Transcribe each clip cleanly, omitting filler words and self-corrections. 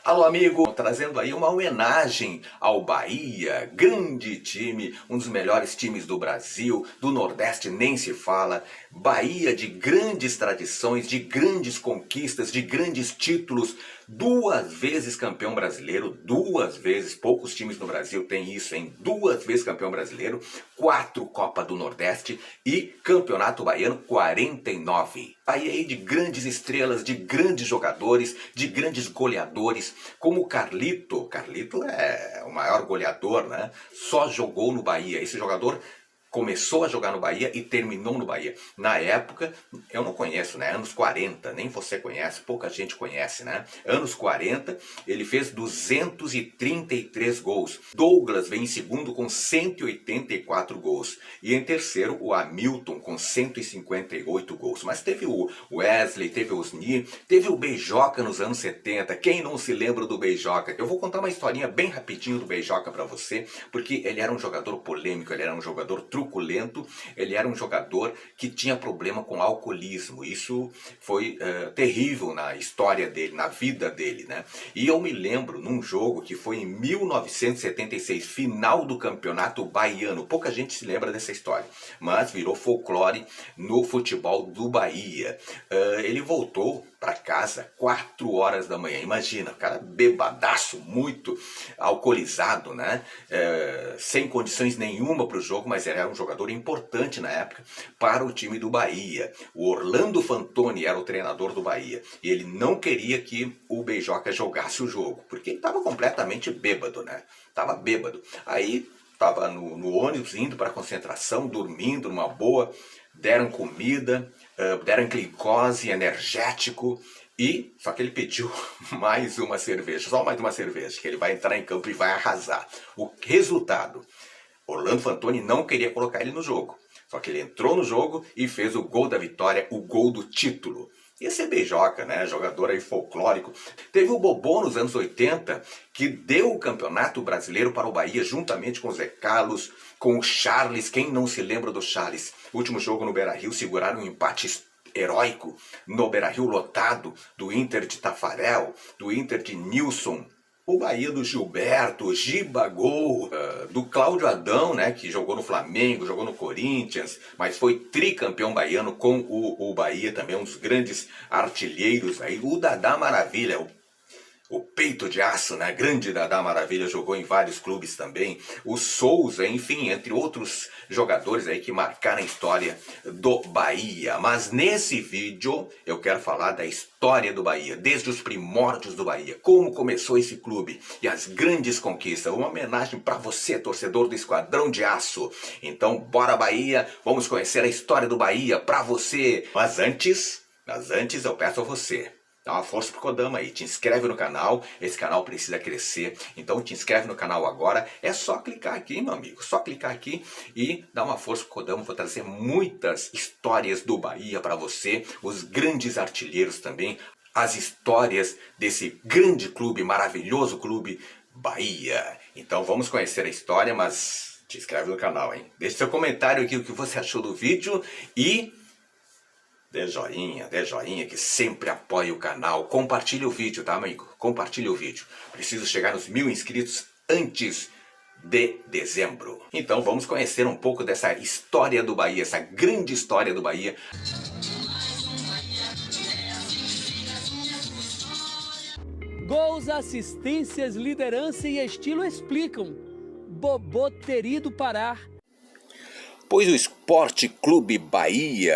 Alô, amigo, trazendo aí uma homenagem ao Bahia, grande time, um dos melhores times do Brasil, do Nordeste nem se fala. Bahia de grandes tradições, de grandes conquistas, de grandes títulos, duas vezes campeão brasileiro, duas vezes, poucos times no Brasil têm isso, hein? Duas vezes campeão brasileiro, 4 Copa do Nordeste e Campeonato Baiano 49. Bahia aí de grandes estrelas, de grandes jogadores, de grandes goleadores, como o Carlito. Carlito é o maior goleador, né? Só jogou no Bahia. Esse jogador começou a jogar no Bahia e terminou no Bahia. Na época, eu não conheço, né? Anos 40, nem você conhece, pouca gente conhece, né? Anos 40, ele fez 233 gols. Douglas vem em segundo com 184 gols. E em terceiro, o Hamilton com 158 gols. Mas teve o Wesley, teve o Osni, teve o Beijoca nos anos 70. Quem não se lembra do Beijoca? Eu vou contar uma historinha bem rapidinho do Beijoca para você, porque ele era um jogador polêmico, ele era um jogador truculento, ele era um jogador que tinha problema com alcoolismo. Isso foi terrível na história dele, na vida dele, né? E eu me lembro num jogo que foi em 1976, final do Campeonato Baiano. Pouca gente se lembra dessa história, mas virou folclore no futebol do Bahia. Ele voltou para casa 4 horas da manhã. Imagina, o cara bebadaço, muito alcoolizado, né? Sem condições nenhuma para o jogo, mas era um jogador importante na época para o time do Bahia. O Orlando Fantoni era o treinador do Bahia e ele não queria que o Beijoca jogasse o jogo, porque ele estava completamente bêbado, né? Tava bêbado. Aí estava no ônibus indo para a concentração, dormindo numa boa, deram comida, deram glicose, energético, e só que ele pediu mais uma cerveja, só mais uma cerveja, que ele vai entrar em campo e vai arrasar. O resultado, Orlando Fantoni não queria colocar ele no jogo, só que ele entrou no jogo e fez o gol da vitória, o gol do título. Esse é Beijoca, né? Jogador aí folclórico. Teve o Bobô nos anos 80, que deu o Campeonato Brasileiro para o Bahia, juntamente com o Zé Carlos, com o Charles. Quem não se lembra do Charles? O último jogo no Beira-Rio, seguraram um empate heróico no Beira-Rio lotado, do Inter de Tafarel, do Inter de Nilson. O Bahia do Gilberto, Gibagol, do Cláudio Adão, né, que jogou no Flamengo, jogou no Corinthians, mas foi tricampeão baiano com o Bahia, também um dos grandes artilheiros aí. O Dadá Maravilha, o peito de aço, né? Grande Dadá Maravilha, jogou em vários clubes também. O Souza, enfim, entre outros jogadores aí que marcaram a história do Bahia. Mas nesse vídeo eu quero falar da história do Bahia, desde os primórdios do Bahia, como começou esse clube e as grandes conquistas. Uma homenagem para você, torcedor do Esquadrão de Aço. Então, bora Bahia, vamos conhecer a história do Bahia para você. Mas antes eu peço a você, dá uma força pro Kodama aí, te inscreve no canal, esse canal precisa crescer, então te inscreve no canal agora, é só clicar aqui, meu amigo, só clicar aqui e dar uma força pro Kodama. Vou trazer muitas histórias do Bahia para você, os grandes artilheiros também, as histórias desse grande clube, maravilhoso clube Bahia. Então vamos conhecer a história, mas te inscreve no canal, hein? Deixe seu comentário aqui o que você achou do vídeo e dê joinha que sempre apoia o canal. Compartilhe o vídeo, tá, amigo? Compartilhe o vídeo. Preciso chegar nos 1000 inscritos antes de dezembro. Então vamos conhecer um pouco dessa história do Bahia, essa grande história do Bahia. Gols, assistências, liderança e estilo explicam. Bobô teria do Pará. Pois o Esporte Clube Bahia,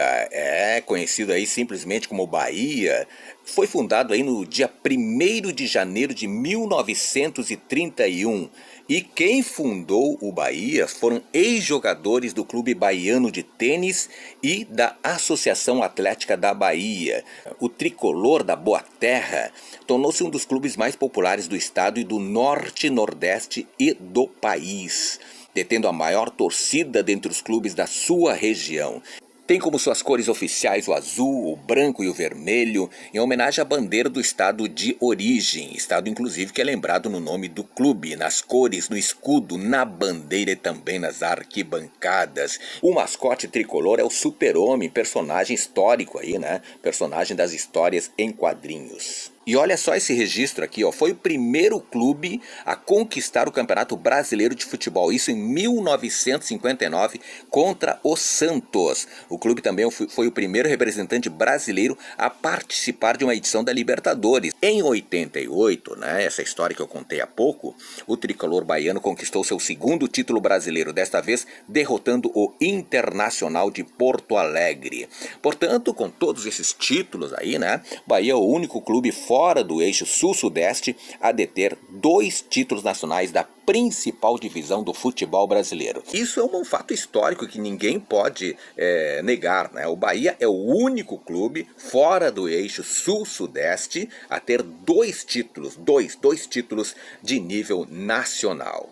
conhecido aí simplesmente como Bahia, foi fundado aí no dia 1º de janeiro de 1931. E quem fundou o Bahia foram ex-jogadores do Clube Baiano de Tênis e da Associação Atlética da Bahia. O tricolor da Boa Terra tornou-se um dos clubes mais populares do estado e do norte, nordeste e do país, detendo a maior torcida dentre os clubes da sua região. Tem como suas cores oficiais o azul, o branco e o vermelho, em homenagem à bandeira do estado de origem, estado inclusive que é lembrado no nome do clube, nas cores, no escudo, na bandeira e também nas arquibancadas. O mascote tricolor é o Super-Homem, personagem histórico aí, né? Personagem das histórias em quadrinhos. E olha só esse registro aqui, ó, foi o primeiro clube a conquistar o Campeonato Brasileiro de Futebol, isso em 1959 contra o Santos. O clube também foi o primeiro representante brasileiro a participar de uma edição da Libertadores. Em 88, né, essa história que eu contei há pouco, o tricolor baiano conquistou seu segundo título brasileiro, desta vez derrotando o Internacional de Porto Alegre. Portanto, com todos esses títulos aí, né, Bahia é o único clube fora do eixo sul-sudeste a deter 2 títulos nacionais da principal divisão do futebol brasileiro. Isso é um fato histórico que ninguém pode negar, né? O Bahia é o único clube fora do eixo sul-sudeste a ter 2 títulos, dois títulos de nível nacional.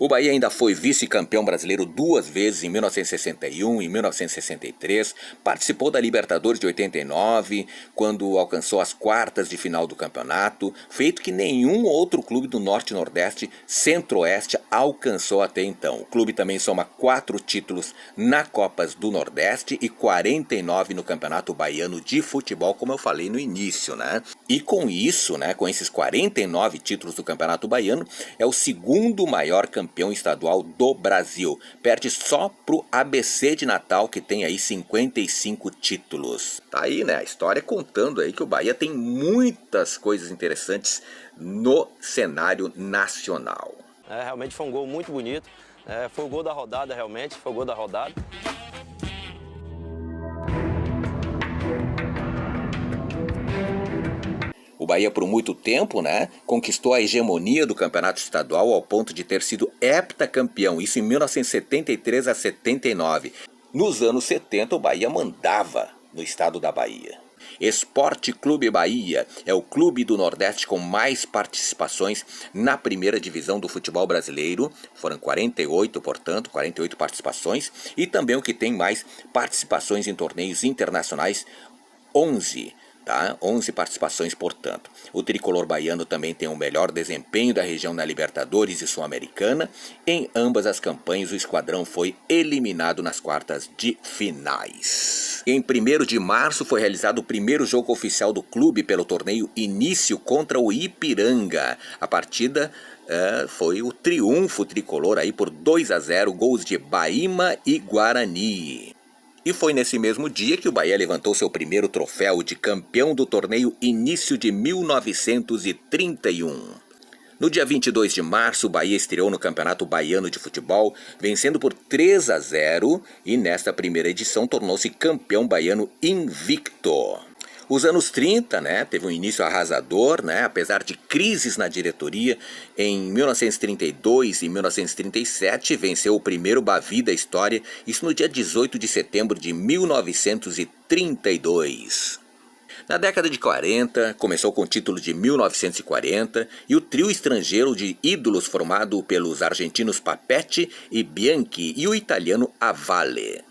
O Bahia ainda foi vice-campeão brasileiro 2 vezes, em 1961 e 1963, participou da Libertadores de 89, quando alcançou as quartas de final do campeonato, feito que nenhum outro clube do Norte e Nordeste, Centro-Oeste alcançou até então. O clube também soma 4 títulos na Copas do Nordeste e 49 no Campeonato Baiano de Futebol, como eu falei no início, né? E com isso, né, com esses 49 títulos do Campeonato Baiano, é o segundo maior campeão estadual do Brasil. Perde só pro ABC de Natal, que tem aí 55 títulos. Tá aí, né, a história contando aí que o Bahia tem muitas coisas interessantes no cenário nacional. Realmente foi um gol muito bonito. Foi o gol da rodada, realmente, foi o gol da rodada. O Bahia, por muito tempo, né, conquistou a hegemonia do campeonato estadual ao ponto de ter sido heptacampeão, isso em 1973 a 79. Nos anos 70, o Bahia mandava no estado da Bahia. Esporte Clube Bahia é o clube do Nordeste com mais participações na primeira divisão do futebol brasileiro. Foram 48, portanto, 48 participações. E também o que tem mais participações em torneios internacionais, 11. 11 participações, portanto. O tricolor baiano também tem o melhor desempenho da região na Libertadores e Sul-Americana. Em ambas as campanhas, o esquadrão foi eliminado nas quartas de finais. Em 1º de março foi realizado o primeiro jogo oficial do clube pelo torneio Início contra o Ipiranga. A partida foi o triunfo tricolor aí por 2-0, gols de Baíma e Guarani. E foi nesse mesmo dia que o Bahia levantou seu primeiro troféu de campeão do torneio Início de 1931. No dia 22 de março, o Bahia estreou no Campeonato Baiano de Futebol, vencendo por 3-0 e nesta primeira edição tornou-se campeão baiano invicto. Os anos 30, né, teve um início arrasador, né, apesar de crises na diretoria. Em 1932 e 1937, venceu o primeiro Bavi da história, isso no dia 18 de setembro de 1932. Na década de 40, começou com o título de 1940 e o trio estrangeiro de ídolos formado pelos argentinos Papetti e Bianchi e o italiano Avale.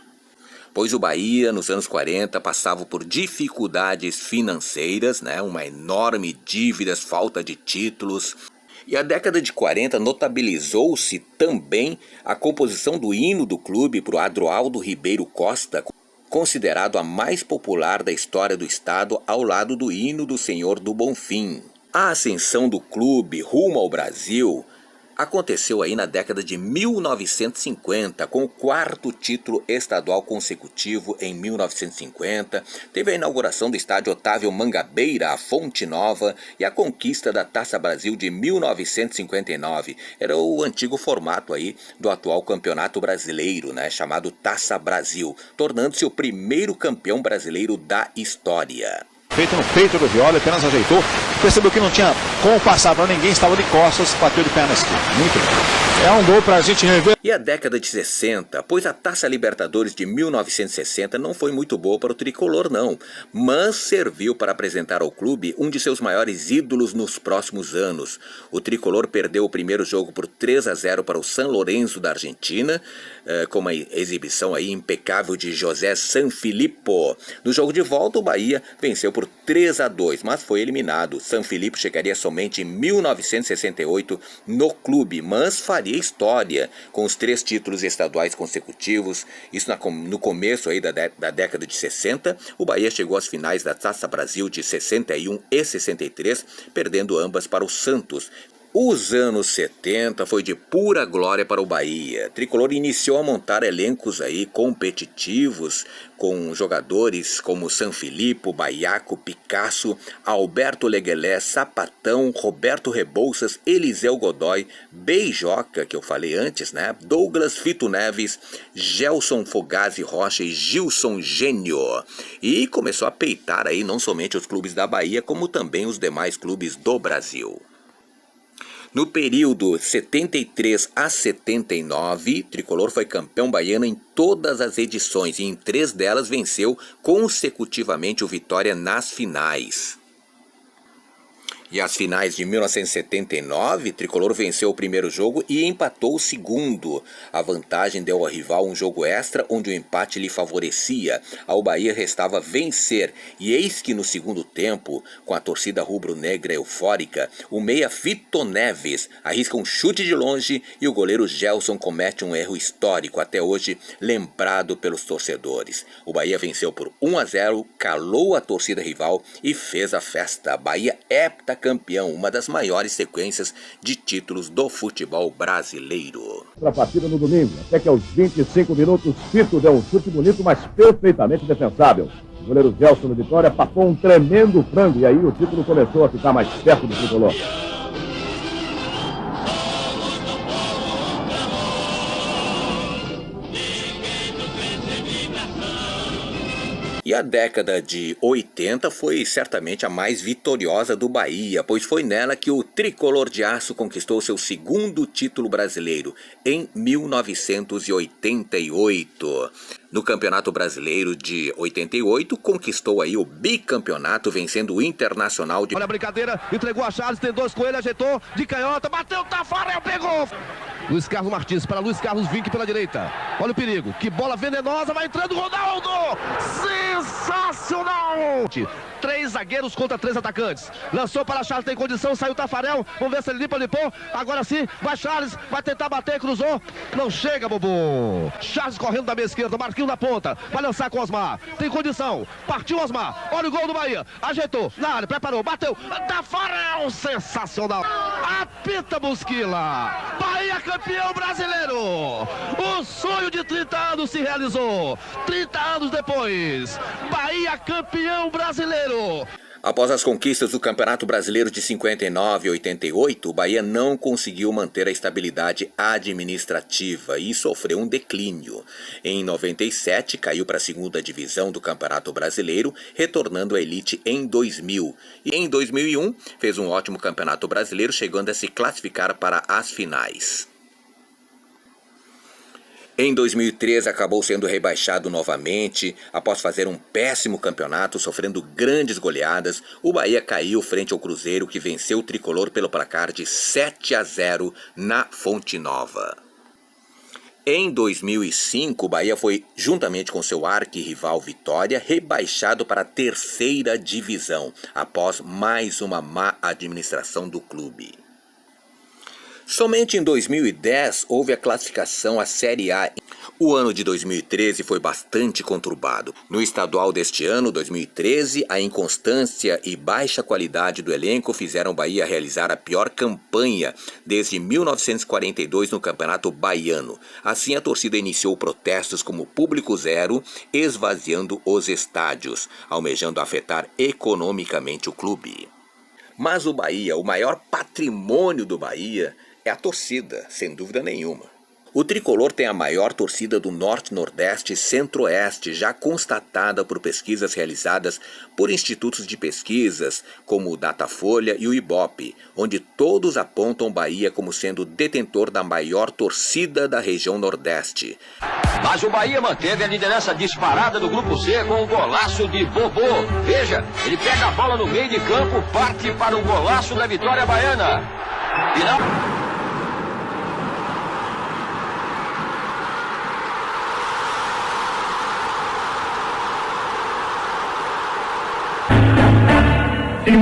Pois o Bahia, nos anos 40, passava por dificuldades financeiras, né? Uma enorme dívidas, falta de títulos. E a década de 40 notabilizou-se também a composição do hino do clube por Adroaldo Ribeiro Costa, considerado a mais popular da história do estado, ao lado do hino do Senhor do Bonfim. A ascensão do clube rumo ao Brasil aconteceu aí na década de 1950, com o 4º título estadual consecutivo em 1950. Teve a inauguração do estádio Otávio Mangabeira, a Fonte Nova, e a conquista da Taça Brasil de 1959. Era o antigo formato aí do atual Campeonato Brasileiro, né, chamado Taça Brasil, tornando-se o primeiro campeão brasileiro da história. Feito no peito do Viola, apenas ajeitou. Percebeu que não tinha como passar para ninguém, estava de costas, bateu de perna esquerda. Muito bem. É um gol para a gente rever. E a década de 60, pois a Taça Libertadores de 1960 não foi muito boa para o tricolor não, mas serviu para apresentar ao clube um de seus maiores ídolos nos próximos anos. O tricolor perdeu o primeiro jogo por 3-0 para o San Lorenzo da Argentina, com uma exibição aí impecável de José Sanfilippo. No jogo de volta, o Bahia venceu por por 3-2, mas foi eliminado. San Filipe chegaria somente em 1968 no clube, mas faria história com os 3 títulos estaduais consecutivos. Isso no começo aí da década de 60. O Bahia chegou às finais da Taça Brasil de 61 e 63, perdendo ambas para o Santos. Os anos 70 foi de pura glória para o Bahia. Tricolor iniciou a montar elencos aí competitivos com jogadores como San Filipe, Baiaco, Picasso, Alberto Leguelé, Sapatão, Roberto Rebouças, Eliseu Godoy, Beijoca, que eu falei antes, né? Douglas Fito Neves, Gelson Fogazzi Rocha e Gilson Gênio. E começou a peitar aí não somente os clubes da Bahia, como também os demais clubes do Brasil. No período 73 a 79, Tricolor foi campeão baiano em todas as edições e em 3 delas venceu consecutivamente o Vitória nas finais. E as finais de 1979, Tricolor venceu o primeiro jogo e empatou o segundo. A vantagem deu ao rival um jogo extra, onde o empate lhe favorecia. Ao Bahia restava vencer. E eis que no segundo tempo, com a torcida rubro-negra eufórica, o meia Fito Neves arrisca um chute de longe e o goleiro Gelson comete um erro histórico, até hoje lembrado pelos torcedores. O Bahia venceu por 1-0, calou a torcida rival e fez a festa. Bahia campeão, uma das maiores sequências de títulos do futebol brasileiro. Para a partida no domingo, até que aos 25 minutos, Fito deu um chute bonito, mas perfeitamente defensável. O goleiro Gelson do Vitória papou um tremendo frango e aí o título começou a ficar mais perto do tricolor. E a década de 80 foi certamente a mais vitoriosa do Bahia, pois foi nela que o Tricolor de Aço conquistou seu segundo título brasileiro, em 1988. No Campeonato Brasileiro de 88, conquistou aí o bicampeonato, vencendo o Internacional de... Olha a brincadeira, entregou a Charles, tem 2 com ele, ajeitou, de canhota, bateu, Tafarel, pegou! Luiz Carlos Martins para Luiz Carlos Vinck pela direita. Olha o perigo, que bola venenosa, vai entrando Ronaldo! Sensacional! 3 zagueiros contra 3 atacantes. Lançou para Charles, tem condição, saiu Tafarel, vamos ver se ele limpa, limpou. Agora sim, vai Charles, vai tentar bater, cruzou. Não chega, Bubu. Charles correndo da meia esquerda, Marquinhos na ponta, vai lançar com Osmar. Tem condição, partiu Osmar. Olha o gol do Bahia, ajeitou, na área, preparou, bateu. Tafarel, sensacional. Apita Busquila. Bahia campeão brasileiro. O sonho de 30 anos se realizou. 30 anos depois, Bahia campeão brasileiro. Após as conquistas do Campeonato Brasileiro de 59 e 88, o Bahia não conseguiu manter a estabilidade administrativa e sofreu um declínio. Em 97, caiu para a segunda divisão do Campeonato Brasileiro, retornando à elite em 2000. E em 2001, fez um ótimo Campeonato Brasileiro, chegando a se classificar para as finais. Em 2013 acabou sendo rebaixado novamente, após fazer um péssimo campeonato, sofrendo grandes goleadas. O Bahia caiu frente ao Cruzeiro, que venceu o Tricolor pelo placar de 7-0 na Fonte Nova. Em 2005, o Bahia foi, juntamente com seu arquirrival Vitória, rebaixado para a 3ª divisão, após mais uma má administração do clube. Somente em 2010 houve a classificação à Série A. O ano de 2013 foi bastante conturbado. No estadual deste ano, 2013, a inconstância e baixa qualidade do elenco fizeram o Bahia realizar a pior campanha desde 1942 no Campeonato Baiano. Assim, a torcida iniciou protestos como Público Zero, esvaziando os estádios, almejando afetar economicamente o clube. Mas o Bahia, o maior patrimônio do Bahia, é a torcida, sem dúvida nenhuma. O Tricolor tem a maior torcida do Norte-Nordeste e Centro-Oeste, já constatada por pesquisas realizadas por institutos de pesquisas como o Datafolha e o Ibope, onde todos apontam Bahia como sendo detentor da maior torcida da região Nordeste. Mas o Bahia manteve a liderança disparada do Grupo C com um golaço de Bobô. Veja, ele pega a bola no meio de campo, parte para o golaço da vitória baiana. Final. O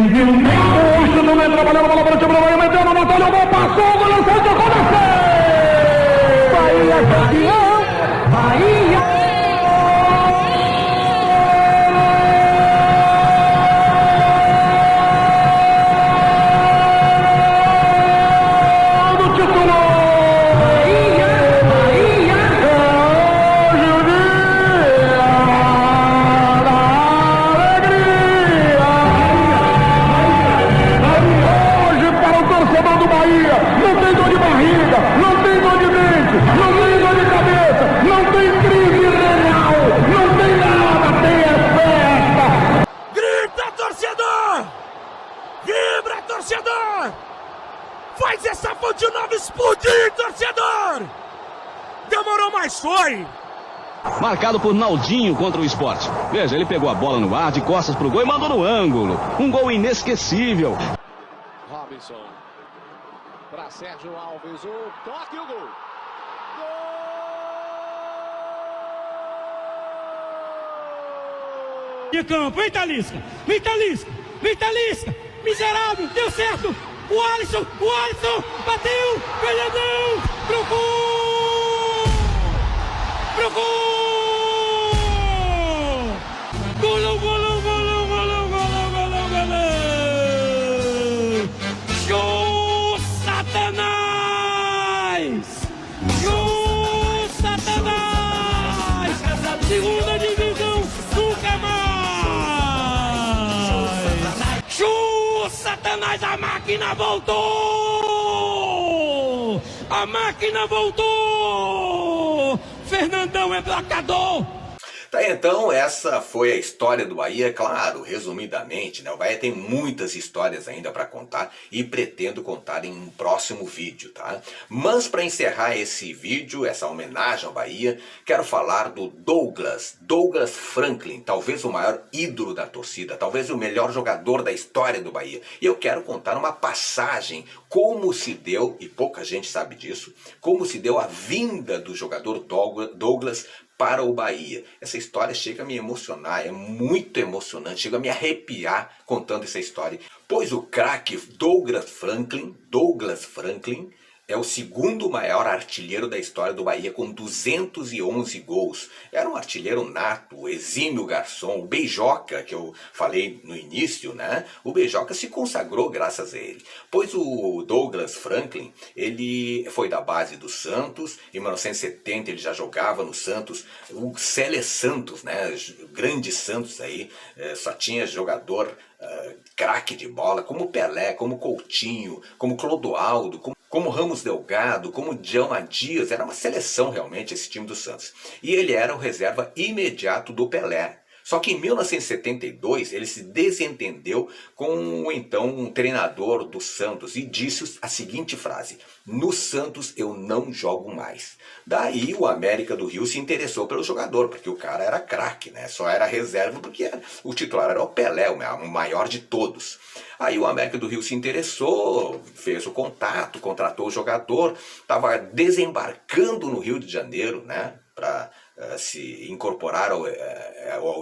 chute não entra, valeu a bola para o time do Bahia, meteu no Natália, bom, passou, o goleiro Sérgio Rodrigues. Bahia campeão, Bahia. Faz essa fonte nova explodir, torcedor! Demorou, mas foi! Marcado por Naldinho contra o Sport. Veja, ele pegou a bola no ar, de costas pro gol e mandou no ângulo. Um gol inesquecível. Robinson. Para Sérgio Alves, o toque e o gol. De campo, vem Talisca! Vem Talisca! Vem Talisca! Miserável, deu certo! O Alisson, bateu, Fernandão, pro gol! Pro gol! Golão, golão, golão, golão, golão, golão, golão! Show, Satanás! Show, Satanás! Segunda divisão, nunca mais! Show! Satanás, a máquina voltou! A máquina voltou! Fernandão é placador! Tá, então essa foi a história do Bahia, claro, resumidamente, né? O Bahia tem muitas histórias ainda para contar e pretendo contar em um próximo vídeo, tá? Mas para encerrar esse vídeo, essa homenagem ao Bahia, quero falar do Douglas Franklin, talvez o maior ídolo da torcida, talvez o melhor jogador da história do Bahia. E eu quero contar uma passagem, como se deu, e pouca gente sabe disso, como se deu a vinda do jogador Douglas para o Bahia. Essa história chega a me emocionar, é muito emocionante, chega a me arrepiar contando essa história. Pois o craque Douglas Franklin é o segundo maior artilheiro da história do Bahia, com 211 gols. Era um artilheiro nato, exímio garçom. O Beijoca, que eu falei no início, né? O Beijoca se consagrou graças a ele. Pois o Douglas Franklin, ele foi da base do Santos. Em 1970 ele já jogava no Santos. O Célé Santos, né? Grande Santos aí, só tinha jogador craque de bola, como Pelé, como Coutinho, como Clodoaldo, como Ramos Delgado, como Djalma Dias. Era uma seleção realmente esse time do Santos. E ele era o reserva imediato do Pelé. Só que em 1972 ele se desentendeu com o então treinador do Santos e disse a seguinte frase: "No Santos eu não jogo mais". Daí o América do Rio se interessou pelo jogador, porque o cara era craque, né? Só era reserva porque o titular era o Pelé, o maior de todos. Aí o América do Rio se interessou, fez o contato, contratou o jogador, estava desembarcando no Rio de Janeiro, né? Para se incorporar ao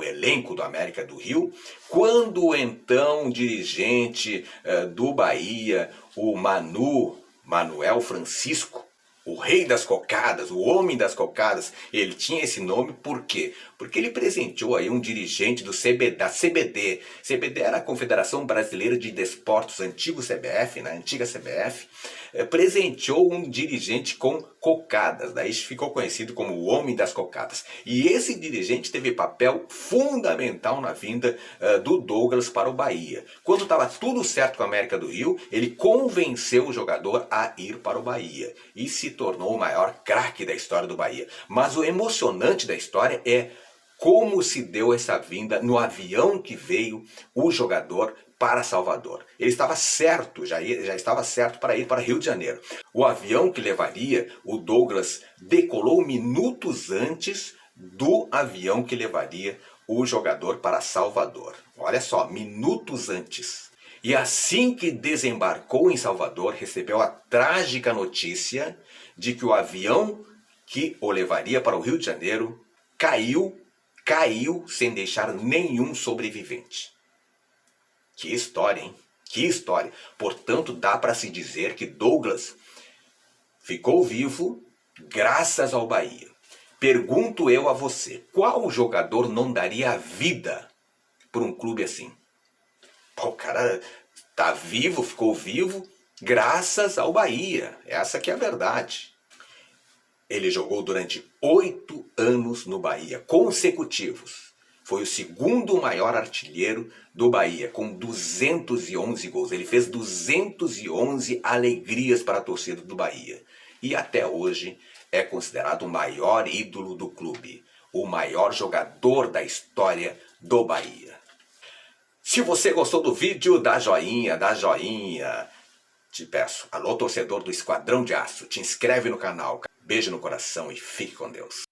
elenco do América do Rio, quando então o dirigente do Bahia, o Manuel Francisco, o rei das cocadas, o homem das cocadas, ele tinha esse nome por quê? Porque ele presenteou aí um dirigente da CBD. CBD era a Confederação Brasileira de Desportos, antigo CBF, né? Antiga CBF, presenteou um dirigente com cocadas, daí ficou conhecido como o homem das cocadas. E esse dirigente teve papel fundamental na vinda do Douglas para o Bahia. Quando estava tudo certo com a América do Rio, ele convenceu o jogador a ir para o Bahia e se tornou o maior craque da história do Bahia. Mas o emocionante da história é como se deu essa vinda no avião que veio o jogador para Salvador. Ele estava certo, já estava certo para ir para Rio de Janeiro. O avião que levaria o Douglas decolou minutos antes do avião que levaria o jogador para Salvador. Olha só, minutos antes. E assim que desembarcou em Salvador, recebeu a trágica notícia de que o avião que o levaria para o Rio de Janeiro caiu sem deixar nenhum sobrevivente. Que história, hein? Que história. Portanto, dá para se dizer que Douglas ficou vivo graças ao Bahia. Pergunto eu a você, qual jogador não daria a vida por um clube assim? Pô, o cara tá vivo, ficou vivo graças ao Bahia. Essa que é a verdade. Ele jogou durante 8 anos no Bahia, consecutivos. Foi o segundo maior artilheiro do Bahia, com 211 gols. Ele fez 211 alegrias para a torcida do Bahia. E até hoje é considerado o maior ídolo do clube, o maior jogador da história do Bahia. Se você gostou do vídeo, dá joinha, dá joinha. Te peço, alô torcedor do Esquadrão de Aço, te inscreve no canal. Beijo no coração e fique com Deus.